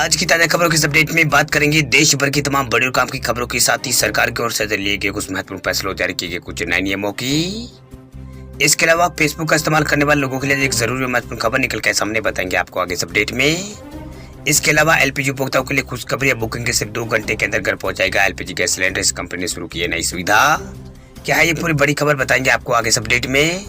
आज की ताजा खबरों के इस अपडेट में बात करेंगे देश भर की तमाम बड़ी और काम की खबरों के साथ ही सरकार की ओर से लिए गए कुछ महत्वपूर्ण फैसलों जारी किए गए कुछ नए नियमों की। इसके अलावा फेसबुक का इस्तेमाल करने वाले लोगों के लिए एक जरूरी और महत्वपूर्ण खबर निकल के सामने बताएंगे आपको आगे इस अपडेट में। इसके अलावा एलपीजी उपभोक्ताओं के लिए खुशखबरी या बुकिंग के सिर्फ 2 घंटे के अंदर घर पहुंच जाएगा एलपीजी गैस सिलेंडर। इस कंपनी ने शुरू की है नई सुविधा। क्या है ये पूरी बड़ी खबर बताएंगे आपको आगे इस अपडेट में।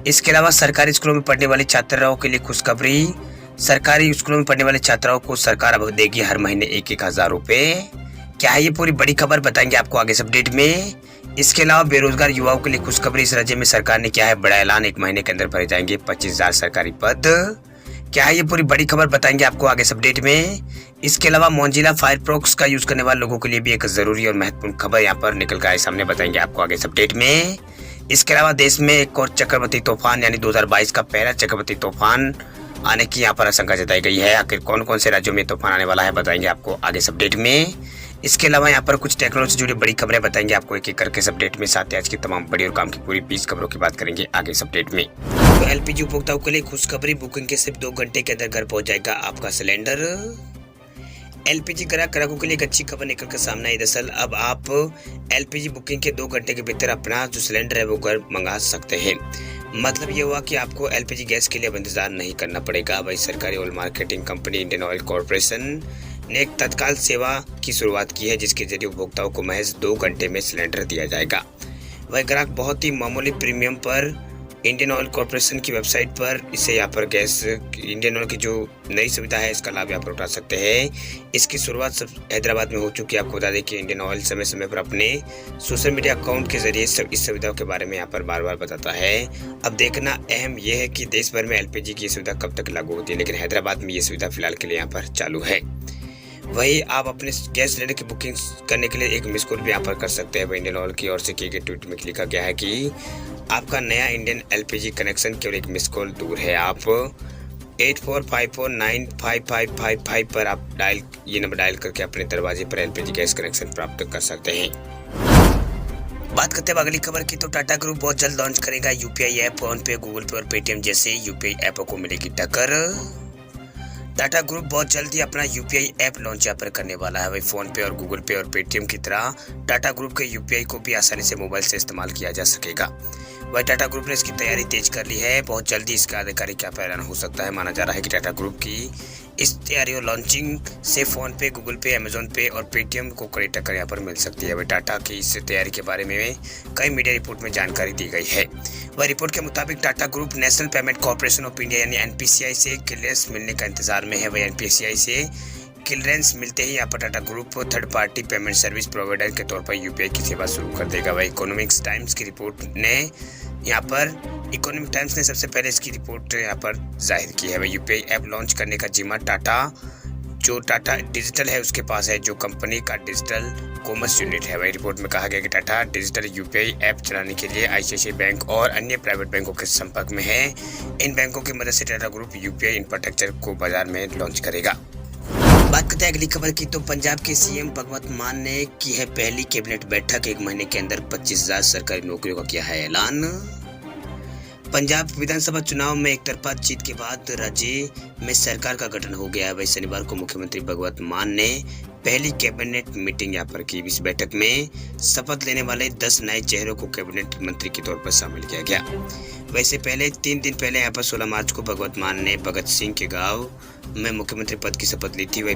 इसके अलावा सरकारी स्कूलों में पढ़ने वाले छात्राओं के लिए खुशखबरी। सरकारी स्कूलों में पढ़ने वाले छात्राओं को सरकार अब देगी हर महीने 1,000 रुपए। क्या है ये पूरी बड़ी खबर बताएंगे आपको आगे इस अपडेट में। इसके अलावा बेरोजगार युवाओं के लिए खुशखबरी। इस राज्य में सरकार ने किया है बड़ा ऐलान, 1 महीने के अंदर भरे जाएंगे 25,000 सरकारी पद। क्या है ये पूरी बड़ी खबर बताएंगे आपको आगे इस अपडेट में। इसके अलावा मोजिला फायरफॉक्स का यूज करने वाले लोगों के लिए भी एक जरूरी और महत्वपूर्ण खबर यहाँ पर निकल कर आए सामने बताएंगे आपको आगे इस अपडेट में। इसके अलावा देश में एक और चक्रवाती तूफान यानी 2022 का पहला चक्रवाती तूफान आने की यहाँ पर आशंका जताई गई है। आखिर कौन कौन से राज्यों में तूफान आने वाला है बताएंगे आपको आगे इस अपडेट में। इसके अलावा यहाँ पर कुछ टेक्नोलॉजी से जुड़ी बड़ी खबरें बताएंगे आपको एक एक करके इस अपडेट में। साथ ही आज की तमाम बड़ी और काम की पूरी 20 खबरों की बात करेंगे आगे इस अपडेट में। तो एलपीजी उपभोक्ताओं के लिए खुशखबरी, बुकिंग के सिर्फ 2 घंटे के अंदर घर पहुंच जाएगा आपका सिलेंडर। एलपीजी ग्राहकों के लिए एक अच्छी खबर निकल कर सामने आई। दरअसल अब आप एलपीजी बुकिंग के 2 घंटे के भीतर अपना जो सिलेंडर है वो घर मंगा सकते हैं। मतलब ये हुआ कि आपको एलपीजी गैस के लिए अब इंतजार नहीं करना पड़ेगा। वही सरकारी oil marketing company Indian oil corporation ने एक तत्काल सेवा की शुरुआत की है जिसके जरिए उपभोक्ताओं को महज 2 घंटे में सिलेंडर दिया जाएगा। वह ग्राहक बहुत ही मामूली प्रीमियम पर इंडियन ऑयल कॉर्पोरेशन की वेबसाइट पर इसे यहाँ पर गैस इंडियन ऑयल की जो नई सुविधा है इसका लाभ यहाँ पर उठा सकते हैं। इसकी शुरुआत सब हैदराबाद में हो चुकी है। आपको बता दें कि इंडियन ऑयल समय समय पर अपने सोशल मीडिया अकाउंट के जरिए इस सुविधा के बारे में यहाँ पर बार बार बताता है। अब देखना अहम यह है कि देश भर में एलपीजी की सुविधा कब तक लागू होती है, लेकिन हैदराबाद में ये सुविधा फिलहाल के लिए यहाँ पर चालू है। वही आप अपने गैस सिलेंडर की बुकिंग करने के लिए एक मिस कॉल भी यहाँ पर कर सकते हैं। इंडियन ऑयल की ओर से किए गए ट्वीट में लिखा गया है कि आपका नया इंडियन एलपीजी कनेक्शन केवल एक मिस कॉल दूर है। आप 8454955555 पर आप ये नंबर डायल करके अपने दरवाजे पर एलपीजी गैस कनेक्शन प्राप्त कर सकते हैं। बात करते हैं अगली खबर की, तो टाटा ग्रुप बहुत जल्द लॉन्च करेगा यूपीआई ऐप। फोन पे, गूगल पे और पेटीएम जैसे यूपीआई ऐपों को मिलेगी टक्कर। टाटा ग्रुप बहुत जल्द ही अपना यूपीआई ऐप लॉन्च यहाँ पर करने वाला है। वही फोन पे और गूगल पे और पेटीएम की तरह टाटा ग्रुप के यूपीआई को भी आसानी से मोबाइल से इस्तेमाल किया जा सकेगा। वही टाटा ग्रुप ने इसकी तैयारी तेज कर ली है। बहुत जल्दी इसका आधिकारिक ऐलान हो सकता है। माना जा रहा है कि टाटा ग्रुप की इस तैयारी और लॉन्चिंग से फोन पे, गूगल पे, अमेजोन पे और पेटीएम को कड़ी टक्कर यहाँ पर मिल सकती है। वही टाटा की इस तैयारी के बारे में कई मीडिया रिपोर्ट में जानकारी दी गई है। वह रिपोर्ट के मुताबिक Tata group national payment corporation of India यानी एनपीसीआई से क्लियरेंस मिलने का इंतजार में है। वही एनपीसीआई से क्लियरेंस मिलते ही यहाँ पर Tata group third party payment service provider के तौर पर यूपीआई की सेवा शुरू कर देगा। वही इकोनॉमिक्स टाइम्स की रिपोर्ट ने इकोनॉमिक टाइम्स ने सबसे पहले इसकी रिपोर्ट यहाँ पर जाहिर की है। वह यूपीआई ऐप लॉन्च करने का जिम्मा टाटा डिजिटल है उसके पास है, जो कंपनी का डिजिटल कॉमर्स यूनिट है। वही रिपोर्ट में कहा गया कि टाटा डिजिटल यूपीआई ऐप चलाने के लिए आईसीआईसीआई बैंक और अन्य प्राइवेट बैंकों के संपर्क में है। इन बैंकों की मदद से टाटा ग्रुप यूपीआई इंफ्रास्ट्रक्चर को बाजार में लॉन्च करेगा। बात करते हैं अगली खबर की, तो पंजाब के सीएम भगवंत मान ने की है पहली कैबिनेट बैठक। 1 महीने के अंदर 25,000 सरकारी नौकरियों का किया है ऐलान। पंजाब विधानसभा चुनाव में एक तरफा जीत के बाद राज्य में सरकार का गठन हो गया है। वही शनिवार को मुख्यमंत्री भगवंत मान ने पहली कैबिनेट मीटिंग यहाँ पर की। इस बैठक में शपथ लेने वाले 10 नए चेहरों को कैबिनेट मंत्री के तौर पर शामिल किया गया। वैसे पहले 3 दिन पहले यहाँ पर 16 मार्च को भगवंत मान ने भगत सिंह के गांव में मुख्यमंत्री पद की शपथ ली थी। वही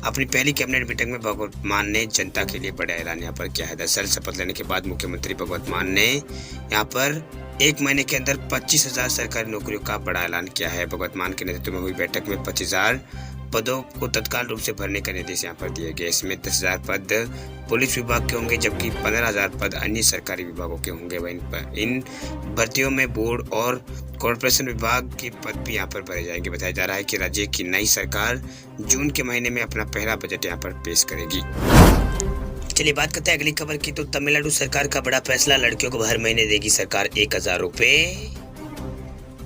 अपनी पहली कैबिनेट मीटिंग में भगवंत मान ने जनता के लिए बड़ा ऐलान यहाँ पर किया है। दरअसल शपथ लेने के बाद मुख्यमंत्री भगवंत मान ने यहाँ पर 1 महीने के अंदर 25,000 सरकारी नौकरियों का बड़ा ऐलान किया है। भगवंत मान के नेतृत्व में हुई बैठक में 25,000 पदों को तत्काल रूप से भरने का निर्देश यहाँ पर दिए गए। इसमें 10,000 पद पुलिस विभाग के होंगे जबकि 15,000 पद अन्य सरकारी विभागों के होंगे। वहीं इन भर्तियों में बोर्ड और कॉर्पोरेशन विभाग के पद भी यहाँ पर भरे जाएंगे। बताया जा रहा है कि राज्य की नई सरकार जून के महीने में अपना पहला बजट यहाँ पर पेश करेगी। चलिए बात करते हैं अगली खबर की, तो तमिलनाडु सरकार का बड़ा फैसला, लड़कियों को हर महीने देगी सरकार 1,000 रुपए।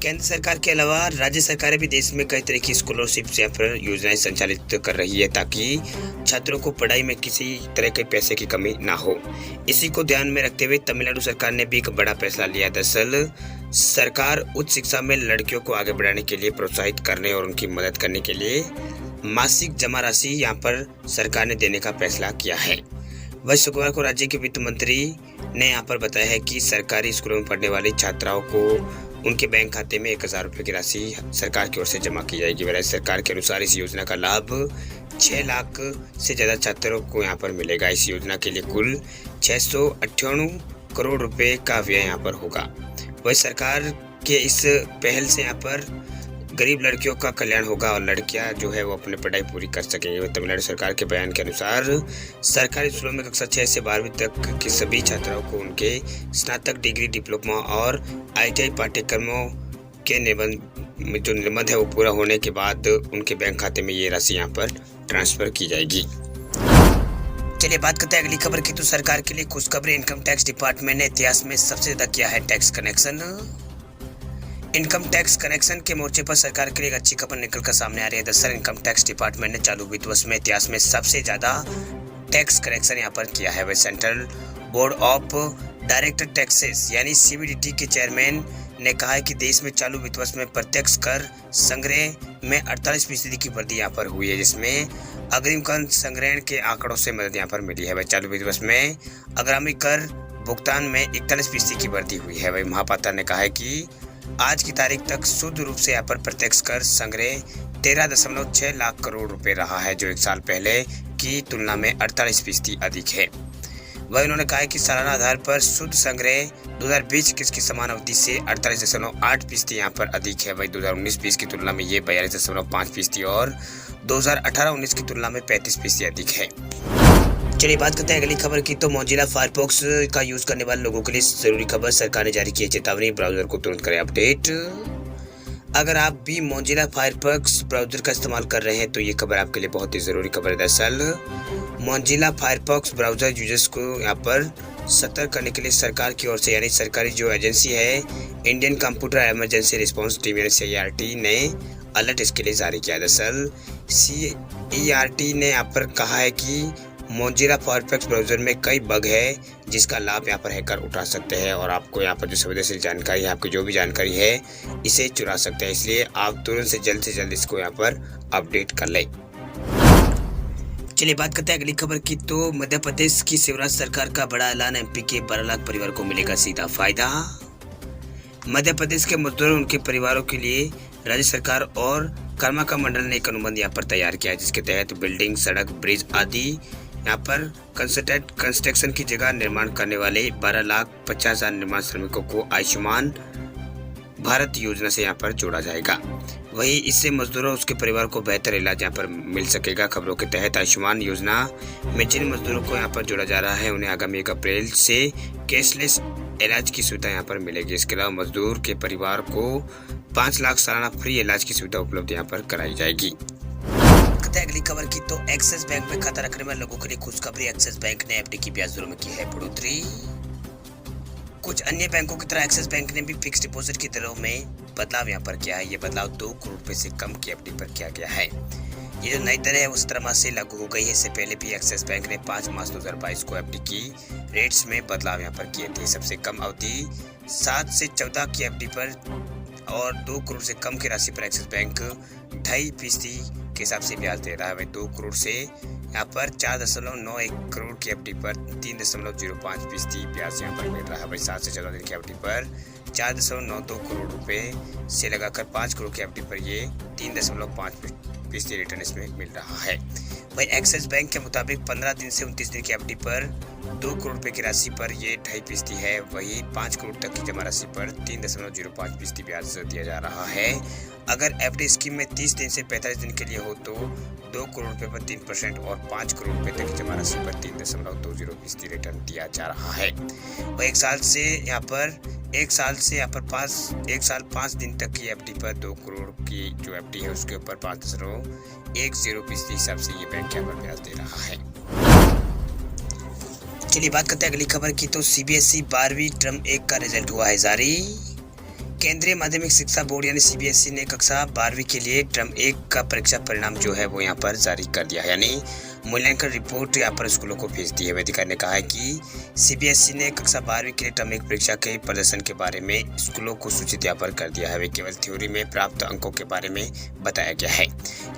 केंद्र सरकार के अलावा राज्य सरकारें भी देश में कई तरह की स्कॉलरशिप या फिर योजनाएं संचालित कर रही है ताकि छात्रों को पढ़ाई में किसी तरह के पैसे की कमी ना हो। इसी को ध्यान में रखते हुए तमिलनाडु सरकार ने भी एक बड़ा फैसला लिया। दरअसल सरकार उच्च शिक्षा में लड़कियों को आगे बढ़ाने के लिए प्रोत्साहित करने और उनकी मदद करने के लिए मासिक जमा राशि यहाँ पर सरकार ने देने का फैसला किया है। वह शुक्रवार को राज्य के वित्त मंत्री ने यहाँ पर बताया है कि सरकारी स्कूलों में पढ़ने वाली छात्राओं को उनके बैंक खाते में 1,000 रुपये की राशि सरकार की ओर से जमा की जाएगी। वैसे सरकार के अनुसार इस योजना का लाभ 6 लाख से ज़्यादा छात्रों को यहाँ पर मिलेगा। इस योजना के लिए कुल 698 करोड़ रुपए का व्यय यहाँ पर होगा। वही सरकार के इस पहल से यहाँ पर गरीब लड़कियों का कल्याण होगा और लड़कियां जो है वो अपनी पढ़ाई पूरी कर सकेंगे। तमिलनाडु सरकार के बयान के अनुसार सरकारी स्कूलों में कक्षा 6 से 12वीं तक की सभी छात्राओं को उनके स्नातक डिग्री, डिप्लोमा और ITI पाठ्यक्रमों के निबंध है वो पूरा होने के बाद उनके बैंक खाते में ये राशि यहाँ पर ट्रांसफर की जाएगी। चलिए बात करते हैं अगली खबर की। तो सरकार के लिए खुशखबरी, इनकम टैक्स डिपार्टमेंट ने इतिहास में सबसे ज्यादा किया है tax connection. Income tax connection के मोर्चे पर सरकार के लिए एक अच्छी खबर निकल कर सामने आ रही है। दरअसल इनकम टैक्स डिपार्टमेंट ने चालू वित्त वर्ष में इतिहास में सबसे ज्यादा टैक्स कनेक्शन यहाँ पर किया है। वह central board of direct taxes यानी CBDT के चेयरमैन ने कहा है कि देश में चालू वित्त वर्ष में प्रत्यक्ष कर संग्रह में 48% की वृद्धि यहाँ पर हुई है, जिसमें अग्रिम कर संग्रहण के आंकड़ों से मदद यहाँ पर मिली है। वह चालू वित्त वर्ष में आगामी कर भुगतान में 41% की वृद्धि हुई है। वही महापात्रा ने कहा है कि आज की तारीख तक शुद्ध रूप से यहाँ पर प्रत्यक्ष कर संग्रह 13.6 लाख करोड़ रुपए रहा है, जो एक साल पहले की तुलना में 48% अधिक है। वह उन्होंने कहा कि सालाना आधार पर शुद्ध संग्रह 2020-21 की समान अवधि से 48.8% यहाँ पर अधिक है। वही 2019-20 की तुलना में ये 42.5% और 2018-19 की तुलना में 35% अधिक है। चलिए बात करते हैं अगली खबर की। तो मोजिला फायरफॉक्स का यूज करने वाले लोगों के लिए जरूरी खबर, सरकार ने जारी की है चेतावनी, ब्राउजर को तुरंत करें अपडेट। अगर आप भी मोजिला फायरफॉक्स ब्राउजर का इस्तेमाल कर रहे हैं तो ये खबर आपके लिए बहुत ही जरूरी खबर है। दरअसल मोजिला फायरफॉक्स ब्राउजर यूजर्स को यहाँ पर सतर्क करने के लिए सरकार की ओर से यानी सरकारी जो एजेंसी है Indian computer emergency response team यानी CERT ने अलर्ट इसके लिए जारी किया। दरअसल CERT ने यहाँ पर कहा है कि मोजिला फायरफॉक्स ब्राउजर में कई बग है जिसका लाभ यहाँ पर हैकर उठा सकते हैं और आपको यहाँ पर जो संवेदनशील जानकारी है, आपकी जो भी जानकारी है, इसे चुरा सकते हैं। इसलिए आप तुरंत से जल्द इसको यहाँ पर अपडेट कर लें। चलिए बात करते हैं अगली खबर की। तो मध्य प्रदेश की शिवराज सरकार का बड़ा ऐलान, MP के 12 लाख परिवार को मिलेगा सीधा फायदा। मध्य प्रदेश के मजदूरों उनके परिवारों के लिए राज्य सरकार और कर्मका मंडल ने एक अनुबंध यहाँ पर तैयार किया है, जिसके तहत बिल्डिंग, सड़क, ब्रिज आदि यहाँ पर कंस्ट्रक्शन की जगह निर्माण करने वाले 12,50,000 निर्माण श्रमिकों को आयुष्मान भारत योजना से यहाँ पर जोड़ा जाएगा। वही इससे मजदूरों उसके परिवार को बेहतर इलाज यहाँ पर मिल सकेगा। खबरों के तहत आयुष्मान योजना में जिन मजदूरों को यहाँ पर जोड़ा जा रहा है उन्हें आगामी 1 अप्रैल से कैशलेस इलाज की सुविधा यहाँ पर मिलेगी। इसके अलावा मजदूर के परिवार को 5 लाख सालाना फ्री इलाज की सुविधा उपलब्ध यहाँ पर कराई जाएगी। अगली खबर की। तो एक्सिस बैंक में खाता रखने वाले लोगों के लिए खुशखबरी, एक्सिस बैंक ने FD की ब्याज दरों में की है बढ़ोतरी। कुछ अन्य बैंकों की तरह एक्सिस बैंक ने भी फिक्स डिपॉजिट की दरों में बदलाव यहाँ पर किया है। ये बदलाव 2 करोड़ रुपए से कम की FD पर किया गया है। ये जो नई दर है वो 17 मार्च से लागू हो गई है। इससे पहले भी एक्सिस बैंक ने 5 मार्च 2022 को FD की रेट्स में बदलाव यहाँ पर किए थे। सबसे कम अवधि 7 से 14 की FD पर और 2 करोड़ से कम की राशि पर एक्सिस बैंक 2.5% के हिसाब से ब्याज दे रहा है। 2 करोड़ से यहाँ पर 4.91 करोड़ की FD पर 3.05% ब्याज यहाँ पर मिल रहा है। वही 7 से 14 दिन की FD पर 4.92 करोड़ रुपए से लगाकर 5 करोड़ की FD पर ये 3.5% रिटर्न इसमें मिल रहा है। वही एक्सिस बैंक के मुताबिक 15 दिन से 29 दिन की FD पर 2 करोड़ रुपए की राशि पर ये 2.5% है। वही 5 करोड़ तक की जमा राशि पर 3.05% ब्याज दिया जा रहा है। अगर FD स्कीम में 30 दिन से 45 दिन के लिए हो तो 2 करोड़ रुपए पर 3% और 5 करोड़ रुपए तक की जमा राशि पर 3.20% रिटर्न दिया जा रहा है। वह 1 साल से यहाँ पर 5 दिन तक की FD पर 2 करोड़ की जो FD है उसके ऊपर 5.10% हिसाब से ये बैंक यहाँ पर ब्याज दे रहा है। चलिए बात करते हैं अगली खबर की। तो CBSE 12वीं टर्म 1 का रिजल्ट हुआ है जारी। केंद्रीय माध्यमिक शिक्षा बोर्ड यानी CBSE ने कक्षा 12वीं के लिए टर्म 1 का परीक्षा परिणाम जो है वो यहाँ पर जारी कर दिया है। यानी मूल्यांकन रिपोर्ट यहाँ पर स्कूलों को भेज दी है। अधिकारी ने कहा है कि सीबीएसई ने कक्षा 12वीं के लिए टर्म एक परीक्षा के प्रदर्शन के बारे में स्कूलों को सूचित यहाँ पर कर दिया है। वे केवल थ्योरी में प्राप्त अंकों के बारे में बताया गया है,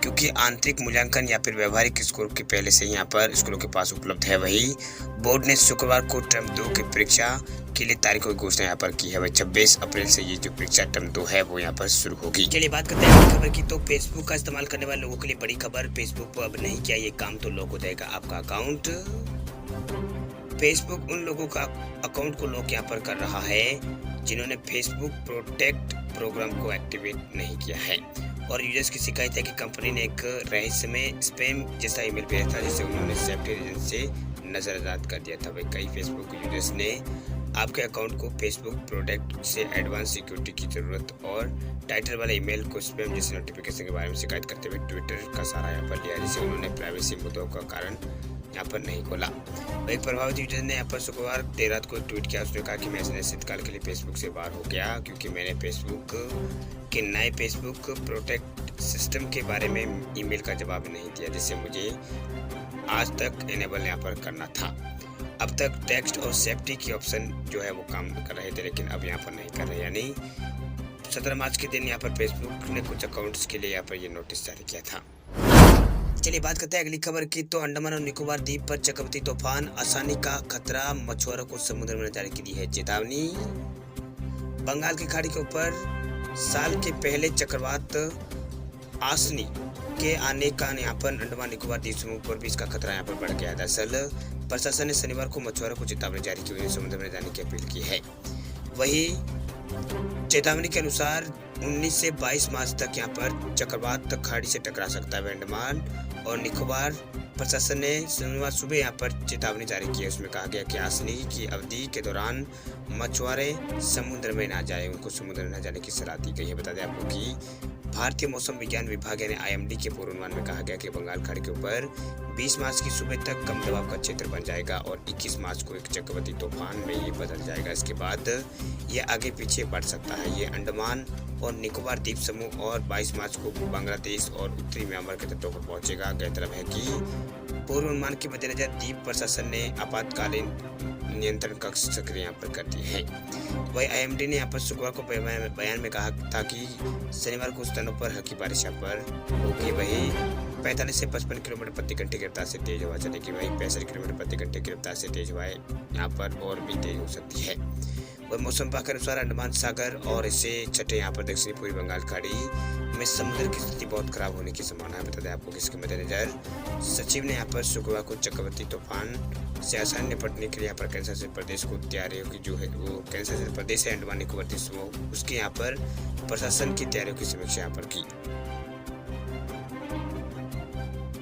क्योंकि आंतरिक मूल्यांकन या फिर व्यवहारिक स्कोर के पहले से यहाँ पर स्कूलों के पास उपलब्ध है। वही बोर्ड ने शुक्रवार को टर्म 2 की परीक्षा के लिए तारीखों की घोषणा यहाँ पर की है। वह 26 अप्रैल से ये जो परीक्षा टर्म 2 है वो यहाँ पर शुरू होगी। चलिए बात करते हैं खबर की। तो फेसबुक का इस्तेमाल करने वाले लोगों के लिए बड़ी खबर। फेसबुक पर अब नहीं किया ये काम तो लॉक हो जाएगा आपका अकाउंट। फेसबुक उन लोगों का अकाउंट को लॉक यहाँ पर कर रहा है जिन्होंने फेसबुक प्रोटेक्ट प्रोग्राम को एक्टिवेट नहीं किया है। और यूजर्स की शिकायत है कि कंपनी ने एक रहस्यमय स्पैम जैसा ईमेल भेजा था जिसे उन्होंने सेफ्टी रीजन से नजरअंदाज कर दिया था। वही कई फेसबुक यूजर्स ने आपके अकाउंट को फेसबुक प्रोटेक्ट से एडवांस सिक्योरिटी की जरूरत और टाइटल वाले ईमेल को स्पैम जैसे नोटिफिकेशन के बारे में शिकायत करते हुए ट्विटर का सहारा यहाँ पर लिया, जिसे उन्होंने प्राइवेसी मुद्दों का कारण यहाँ पर नहीं खोला। एक प्रभावित यूजर ने यहाँ पर शुक्रवार देर रात को ट्वीट किया। उसने कहा कि मैं अनिश्चितकाल के लिए फेसबुक से बाहर हो गया क्योंकि मैंने फेसबुक के नए फेसबुक प्रोटेक्ट सिस्टम के बारे में ईमेल का जवाब नहीं दिया जिसे मुझे आज तक इनेबल यहाँ पर करना था। अब तक टेक्स्ट और सेफ्टी की ऑप्शन जो है वो काम कर रहे थे, लेकिन अब यहाँ पर नहीं कर रहे। यानी 17 मार्च के दिन यहाँ पर फेसबुक ने कुछ अकाउंट्स के लिए यहाँ पर ये नोटिस जारी किया था। चलिए बात करते हैं अगली खबर की। तो अंडमान और निकोबार द्वीप पर चक्रवाती तूफान आसानी का खतरा, मछुआरों को समुद्र में जाने की दी है चेतावनी। बंगाल की खाड़ी के ऊपर साल के पहले चक्रवात आसनी के आने का यहाँ पर अंडमान निकोबार द्वीप समूह पर भी इसका खतरा यहाँ पर बढ़ गया। दरअसल प्रशासन ने शनिवार को मछुआरों को चेतावनी जारी की हुई समुद्र में जाने की अपील की है। वही चेतावनी के अनुसार 19 से 22 मार्च तक यहाँ पर चक्रवात खाड़ी से टकरा सकता है। अंडमान और निकोबार प्रशासन ने शनिवार सुबह यहाँ पर चेतावनी जारी की है। उसमें कहा गया कि आसनी की अवधि के दौरान मछुआरे समुद्र में ना जाए, उनको समुद्र में न जाने की सलाह दी गई है। बता दें आपको कि भारतीय मौसम विज्ञान विभाग यानी आईएमडी के पूर्वानुमान में कहा गया कि बंगाल खाड़ी के ऊपर 20 मार्च की सुबह तक कम दबाव का क्षेत्र बन जाएगा और 21 मार्च को एक चक्रवाती तूफान में ये बदल जाएगा। इसके बाद ये आगे पीछे बढ़ सकता है। ये अंडमान और निकोबार द्वीप समूह और 22 मार्च को बांग्लादेश और उत्तरी म्यांमार के तटों पर पहुंचेगा। गौरतलब है कि पूर्वानुमान के मद्देनजर द्वीप प्रशासन ने आपातकालीन नियंत्रण कक्ष सक्रिय यहाँ पर कर दिए हैं। वही आईएमडी ने यहाँ पर शुक्रवार को बयान में कहा था कि शनिवार को स्थानों पर हल्की बारिश यहाँ पर होगी। वही 45 से 55 किलोमीटर प्रति घंटे की रफ्तार से तेज हवा चलेगी। वही 65 किलोमीटर प्रति घंटे की रफ्तार से तेज हवाएं यहाँ पर और भी तेज हो सकती है। और मौसम विभाग के अनुसार अंडमान सागर और इससे छठे यहाँ पर दक्षिणी पूर्वी बंगाल खाड़ी में समुद्र की स्थिति बहुत खराब होने की संभावना है। बता दें आपको कि इसके मद्देनजर सचिव ने यहाँ पर शुक्रवार को चक्रवाती तूफान से आसानी निपटने के लिए यहाँ पर केंद्र शासित प्रदेश को तैयारियों की जो है वो केंद्र शासित प्रदेश है अंडमान निकोबार द्वीप समूह उसके यहाँ पर प्रशासन की तैयारियों की समीक्षा यहाँ पर की।